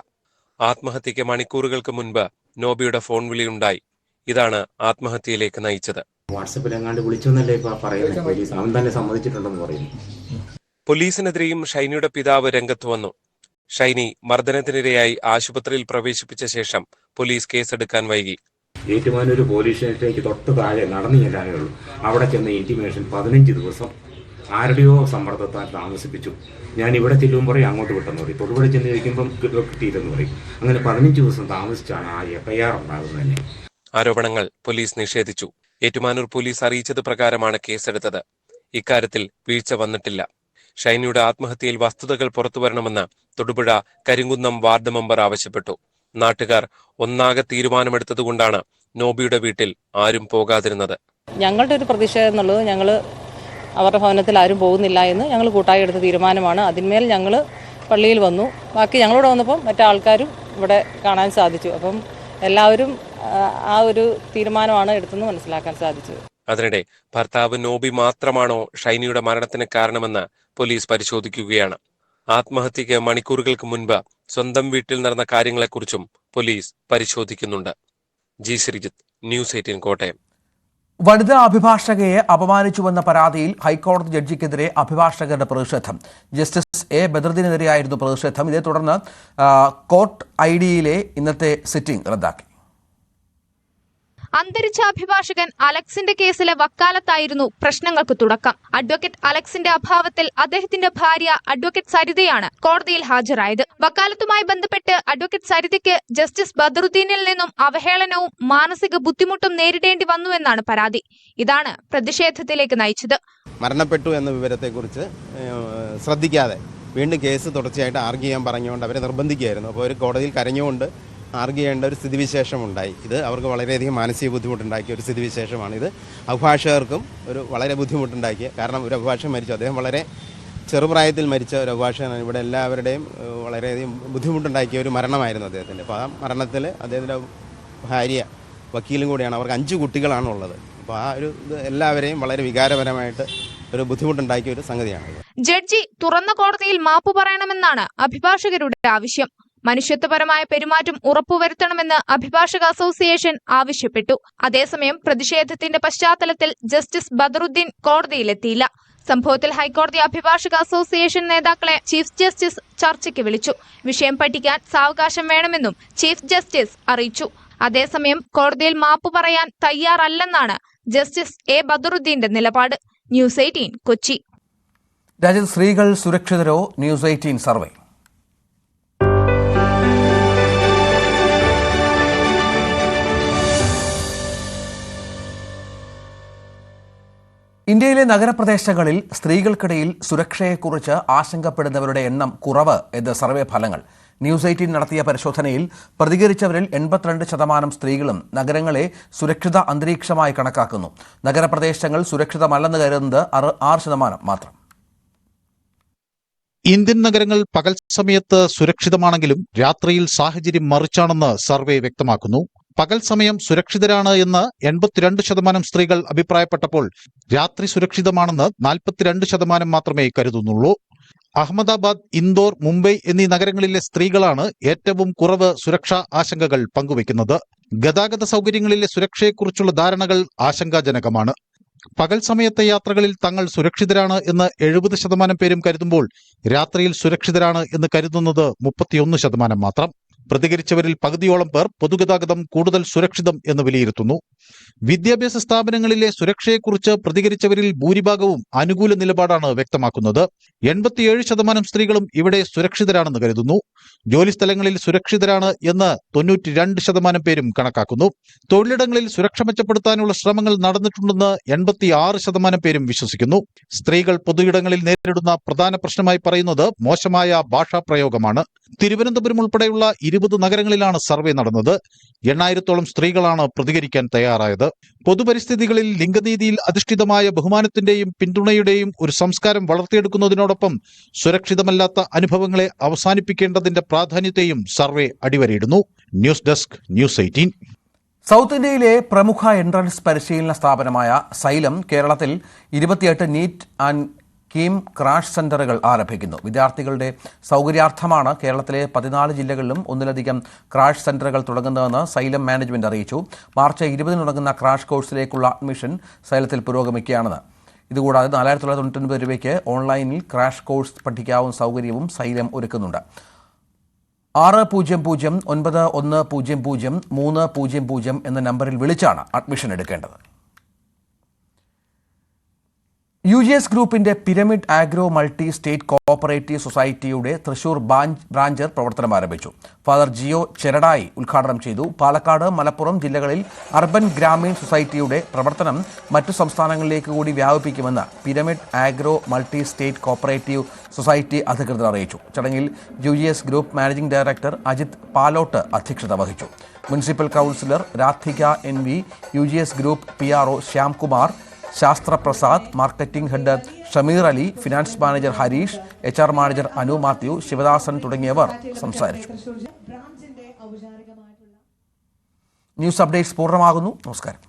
ആത്മഹത്യക്ക് മണിക്കൂറുകൾക്ക് മുൻപ് നോബിയുടെ ഫോൺ വിളിയുണ്ടായി. ഇതാണ് ആത്മഹത്യയിലേക്ക് നയിച്ചത്.
വാട്സപ്പിൽ എങ്ങാണ്ട് വിളിച്ചെന്നല്ലേ ഇപ്പൊ പറയുന്നത്. പോലീസ് അവൻ തന്നെ സമ്മതിച്ചിട്ടുണ്ടെന്ന് പറയുന്നു.
പോലീസിനെതിരെയും ഷൈനിയുടെ പിതാവ് രംഗത്ത് വന്നു. ഷൈനി മർദ്ദനത്തിനിരയായി ആശുപത്രിയിൽ പ്രവേശിപ്പിച്ച ശേഷം പോലീസ് കേസെടുക്കാൻ വൈകി.
ഏറ്റുമാനൂർ പോലീസ് സ്റ്റേഷനിലേക്ക് തൊട്ട് താഴെ നടന്നു ചെല്ലാനേ ഉള്ളൂ. അവിടെ ചെന്ന ഇന്റിമേഷൻ 15 ദിവസം ആരുടെയോ സമ്മർദ്ദത്താൽ താമസിപ്പിച്ചു. ഞാൻ ഇവിടെ ചെല്ലുമ്പോൾ അങ്ങോട്ട് വിട്ടെന്ന് പറയും. തൊടുപുഴ ചെന്ന് ചോദിക്കുമ്പം കിട്ടിയില്ലെന്ന് പറയും. അങ്ങനെ 15 ദിവസം താമസിച്ചാണ് ആ FIR ഉണ്ടാകുന്നത് തന്നെ.
ആരോപണങ്ങൾ പോലീസ് നിഷേധിച്ചു. ഏറ്റുമാനൂർ പോലീസ് അറിയിച്ചത് പ്രകാരമാണ് കേസെടുത്തത്. ഇക്കാര്യത്തിൽ വീഴ്ച വന്നിട്ടില്ല. ഷൈനിയുടെ ആത്മഹത്യയിൽ വസ്തുതകൾ പുറത്തുവരണമെന്ന് തൊടുപുഴ കരിങ്കുന്നം വാർഡ് മെമ്പർ ആവശ്യപ്പെട്ടു. നാട്ടുകാർ ഒന്നാകെ തീരുമാനമെടുത്തതുകൊണ്ടാണ് നോബിയുടെ വീട്ടിൽ ആരും പോകാതിരുന്നത്.
ഞങ്ങളുടെ ഒരു പ്രതിഷേധം എന്നുള്ളത് ഞങ്ങൾ അവരുടെ ഭവനത്തിൽ ആരും പോകുന്നില്ല എന്ന് ഞങ്ങൾ കൂട്ടായി എടുത്ത തീരുമാനമാണ്. അതിന്മേൽ ഞങ്ങൾ പള്ളിയിൽ വന്നു. ബാക്കി ഞങ്ങളോട് വന്നപ്പം മറ്റാൾക്കാരും ഇവിടെ കാണാൻ സാധിച്ചു. അപ്പം എല്ലാവരും ആ ഒരു തീരുമാനമാണ് എടുത്തെന്ന് മനസ്സിലാക്കാൻ സാധിച്ചത്.
അതിനിടെ ഭർത്താവ് നോബി മാത്രമാണോ ഷൈനിയുടെ മരണത്തിന് കാരണമെന്ന് പോലീസ് പരിശോധിക്കുകയാണ്. ആത്മഹത്യക്ക് മണിക്കൂറുകൾക്ക് മുൻപ് സ്വന്തം വീട്ടിൽ നടന്ന കാര്യങ്ങളെക്കുറിച്ചും പോലീസ് പരിശോധിക്കുന്നുണ്ട്. G. ശ്രീജിത്ത്, News 18 കോട്ടയം.
വനിതാ അഭിഭാഷകയെ അപമാനിച്ചുവെന്ന പരാതിയിൽ ഹൈക്കോടതി ജഡ്ജിക്കെതിരെ അഭിഭാഷകരുടെ പ്രതിഷേധം. Justice A. ബദറുദ്ദീനെതിരെയായിരുന്നു പ്രതിഷേധം. ഇതേ തുടർന്ന് കോർട്ട് IDയിലെ ഇന്നത്തെ സിറ്റിംഗ് റദ്ദാക്കി.
അന്തരിച്ച അഭിഭാഷകൻ അലക്സിന്റെ കേസിലെ വക്കാലത്തായിരുന്നു പ്രശ്നങ്ങൾക്ക് തുടക്കം. അഡ്വക്കേറ്റ് അലക്സിന്റെ അഭാവത്തിൽ അദ്ദേഹത്തിന്റെ ഭാര്യ അഡ്വക്കേറ്റ് സരിതയാണ് കോടതിയിൽ ഹാജരായത്. വക്കാലത്തുമായി ബന്ധപ്പെട്ട് അഡ്വക്കേറ്റ് സരിതയ്ക്ക് ജസ്റ്റിസ് ബദറുദ്ദീനിൽ നിന്നും അവഹേളനവും മാനസിക ബുദ്ധിമുട്ടും നേരിടേണ്ടി വന്നുവെന്നാണ് പരാതി. ഇതാണ് പ്രതിഷേധത്തിലേക്ക് നയിച്ചത്.
മരണപ്പെട്ടു എന്ന വിവരത്തെക്കുറിച്ച് ശ്രദ്ധിക്കാതെ വീണ്ടും കേസ് തുടർച്ചയായിട്ട് ആർഗ്യ ചെയ്യാൻ പറഞ്ഞുകൊണ്ട് അവരെ നിർബന്ധിക്കുകയായിരുന്നു. അപ്പോൾ ഒരു കോടതിയിൽ കരഞ്ഞുകൊണ്ട് ആർഗ്യ ചെയ്യേണ്ട ഒരു സ്ഥിതിവിശേഷം ഉണ്ടായി. ഇത് അവർക്ക് വളരെയധികം മാനസിക ബുദ്ധിമുട്ടുണ്ടാക്കിയ ഒരു സ്ഥിതിവിശേഷമാണ്. ഇത് അഭിഭാഷകർക്കും ഒരു വളരെ ബുദ്ധിമുട്ടുണ്ടാക്കിയ, കാരണം ഒരു അഭിഭാഷകൻ മരിച്ചു. അദ്ദേഹം വളരെ ചെറുപ്രായത്തിൽ മരിച്ച ഒരു അഭിഭാഷകനാണ്. ഇവിടെ എല്ലാവരുടെയും വളരെയധികം ബുദ്ധിമുട്ടുണ്ടാക്കിയ ഒരു മരണമായിരുന്നു അദ്ദേഹത്തിൻ്റെ. അപ്പോൾ ആ മരണത്തിൽ അദ്ദേഹത്തിൻ്റെ ഭാര്യ വക്കീലും കൂടിയാണ്. അവർക്ക് 5 കുട്ടികളാണ് ഉള്ളത്. അപ്പോൾ ആ ഒരു ഇത് എല്ലാവരെയും വളരെ വികാരപരമായിട്ട് ഒരു ബുദ്ധിമുട്ടുണ്ടാക്കിയ ഒരു സംഗതിയാണ്.
ജഡ്ജി തുറന്ന കോടതിയിൽ മാപ്പ് പറയണമെന്നാണ് അഭിഭാഷകരുടെ ആവശ്യം. മനുഷ്യത്വപരമായ പെരുമാറ്റം ഉറപ്പുവരുത്തണമെന്ന് അഭിഭാഷക അസോസിയേഷൻ ആവശ്യപ്പെട്ടു. അതേസമയം പ്രതിഷേധത്തിന്റെ പശ്ചാത്തലത്തിൽ ജസ്റ്റിസ് ബദറുദ്ദീൻ കോടതിയിലെത്തിയില്ല. സംഭവത്തിൽ ഹൈക്കോടതി അഭിഭാഷക അസോസിയേഷൻ നേതാക്കളെ ചീഫ് ജസ്റ്റിസ് ചർച്ചയ്ക്ക് വിളിച്ചു. വിഷയം പഠിക്കാൻ സാവകാശം വേണമെന്നും ചീഫ് ജസ്റ്റിസ് അറിയിച്ചു. അതേസമയം കോടതിയിൽ മാപ്പ് പറയാൻ തയ്യാറല്ലെന്നാണ് ജസ്റ്റിസ് എ ബദറുദ്ദീന്റെ നിലപാട്. ന്യൂസ് 18 കൊച്ചി.
രാജ്യത്ത് സ്ത്രീകൾ സുരക്ഷിതരോ? News 18 survey. ഇന്ത്യയിലെ നഗരപ്രദേശങ്ങളിൽ സ്ത്രീകൾക്കിടയിൽ സുരക്ഷയെക്കുറിച്ച് ആശങ്കപ്പെടുന്നവരുടെ എണ്ണം കുറവ് എന്ന് സർവേ ഫലങ്ങൾ. ന്യൂസ് 18 നടത്തിയ പരിശോധനയിൽ പ്രതികരിച്ചവരിൽ 82% സ്ത്രീകളും നഗരങ്ങളെ സുരക്ഷിത അന്തരീക്ഷമായി കണക്കാക്കുന്നു. നഗരപ്രദേശങ്ങൾ സുരക്ഷിതമല്ലെന്ന് കരുതുന്നത് 6% മാത്രം.
ഇന്ത്യൻ നഗരങ്ങൾ പകൽ സമയത്ത് സുരക്ഷിതമാണെങ്കിലും രാത്രിയിൽ സാഹചര്യം മറിച്ചാണെന്ന് സർവേ വ്യക്തമാക്കുന്നു. പകൽ സമയം സുരക്ഷിതരാണ് എന്ന് 82% സ്ത്രീകൾ അഭിപ്രായപ്പെട്ടപ്പോൾ രാത്രി സുരക്ഷിതമാണെന്ന് 42% മാത്രമേ കരുതുന്നുള്ളൂ. അഹമ്മദാബാദ്, ഇൻഡോർ, മുംബൈ എന്നീ നഗരങ്ങളിലെ സ്ത്രീകളാണ് ഏറ്റവും കുറവ് സുരക്ഷാ ആശങ്കകൾ പങ്കുവയ്ക്കുന്നത്. ഗതാഗത സൗകര്യങ്ങളിലെ സുരക്ഷയെക്കുറിച്ചുള്ള ധാരണകൾ ആശങ്കാജനകമാണ്. പകൽ സമയത്തെ യാത്രകളിൽ തങ്ങൾ സുരക്ഷിതരാണ് എന്ന് 70% പേരും കരുതുമ്പോൾ രാത്രിയിൽ സുരക്ഷിതരാണ് എന്ന് കരുതുന്നത് 31% മാത്രം. പ്രതികരിച്ചവരിൽ പകുതിയോളം പേർ പൊതുഗതാഗതം കൂടുതൽ സുരക്ഷിതം എന്ന് വിലയിരുത്തുന്നു. വിദ്യാഭ്യാസ സ്ഥാപനങ്ങളിലെ സുരക്ഷയെക്കുറിച്ച് പ്രതികരിച്ചവരിൽ ഭൂരിഭാഗവും അനുകൂല നിലപാടാണ് വ്യക്തമാക്കുന്നത്. 87% സ്ത്രീകളും ഇവിടെ സുരക്ഷിതരാണെന്ന് കരുതുന്നു. ജോലിസ്ഥലങ്ങളിൽ സുരക്ഷിതരാണ് എന്ന് 92% പേരും കണക്കാക്കുന്നു. തൊഴിലിടങ്ങളിൽ സുരക്ഷ മെച്ചപ്പെടുത്താനുള്ള ശ്രമങ്ങൾ നടന്നിട്ടുണ്ടെന്ന് 86% പേരും വിശ്വസിക്കുന്നു. സ്ത്രീകൾ പൊതുയിടങ്ങളിൽ നേരിടുന്ന പ്രധാന പ്രശ്നമായി പറയുന്നത് മോശമായ ഭാഷാ പ്രയോഗമാണ്. തിരുവനന്തപുരം ഉൾപ്പെടെയുള്ള 20 നഗരങ്ങളിലാണ് സർവേ നടന്നത്. 8000-ഓളം സ്ത്രീകളാണ് പ്രതികരിക്കാൻ തയ്യാറായത്. പൊതുപരിസ്ഥിതികളിൽ ലിംഗനീതിയിൽ അധിഷ്ഠിതമായ ബഹുമാനത്തിന്റെയും പിന്തുണയുടെയും ഒരു സംസ്കാരം വളർത്തിയെടുക്കുന്നതിനോടൊപ്പം സുരക്ഷിതമല്ലാത്ത അനുഭവങ്ങളെ അവസാനിപ്പിക്കേണ്ടതിന്റെ പ്രാധാന്യത്തെയും സർവേ അടിവരയിടുന്നു. News desk, news 18.
സൗത്ത് ഇന്ത്യയിലെ പ്രമുഖ എൻട്രൻസ് പരിശീലന സ്ഥാപനമായ സൈലം കേരളത്തിൽ 28 നീറ്റ് ആൻഡ് കീം ക്രാഷ് സെന്ററുകൾ ആരംഭിക്കുന്നു. വിദ്യാർത്ഥികളുടെ സൗകര്യാർത്ഥമാണ് കേരളത്തിലെ 14 ജില്ലകളിലും ഒന്നിലധികം ക്രാഷ് സെന്ററുകൾ തുടങ്ങുന്നതെന്ന് സൈലം മാനേജ്മെന്റ് അറിയിച്ചു. മാർച്ച് 20 തുടങ്ങുന്ന ക്രാഷ് കോഴ്സിലേക്കുള്ള അഡ്മിഷൻ സൈലത്തിൽ പുരോഗമിക്കുകയാണെന്ന്. ഇതുകൂടാതെ 4,999 രൂപയ്ക്ക് ഓൺലൈനിൽ ക്രാഷ് കോഴ്സ് പഠിക്കാവുന്ന സൗകര്യവും സൈലം ഒരുക്കുന്നുണ്ട്. 6009100 എന്ന നമ്പറിൽ വിളിച്ചാണ് അഡ്മിഷൻ എടുക്കേണ്ടത്. UGS ഗ്രൂപ്പിന്റെ pyramid Agro multi state cooperative സൊസൈറ്റിയുടെ തൃശൂർ ബ്രാഞ്ച് പ്രവർത്തനം ആരംഭിച്ചു. ഫാദർ ജിയോ ചെരടായി ഉദ്ഘാടനം ചെയ്തു. പാലക്കാട്, മലപ്പുറം ജില്ലകളിൽ അർബൻ ഗ്രാമീൺ സൊസൈറ്റിയുടെ പ്രവർത്തനം മറ്റു സംസ്ഥാനങ്ങളിലേക്ക് കൂടി വ്യാപിപ്പിക്കുമെന്ന് Pyramid Agro multi state cooperative society അധികൃതർ അറിയിച്ചു. ചടങ്ങിൽ UGS group managing director Ajith Palott അധ്യക്ഷത വഹിച്ചു. Municipal councillor Radhika NV, UGS group PRO Shyamkumar, Sasthra Prasad, marketing head Shameer Ali, finance manager Harish, HR manager Anu Mathew, Sivadasan തുടങ്ങിയവർ സംസാരിച്ചു. ന്യൂസ് അപ്ഡേറ്റ്സ് പൂർണ്ണമാകുന്നു. നമസ്കാരം.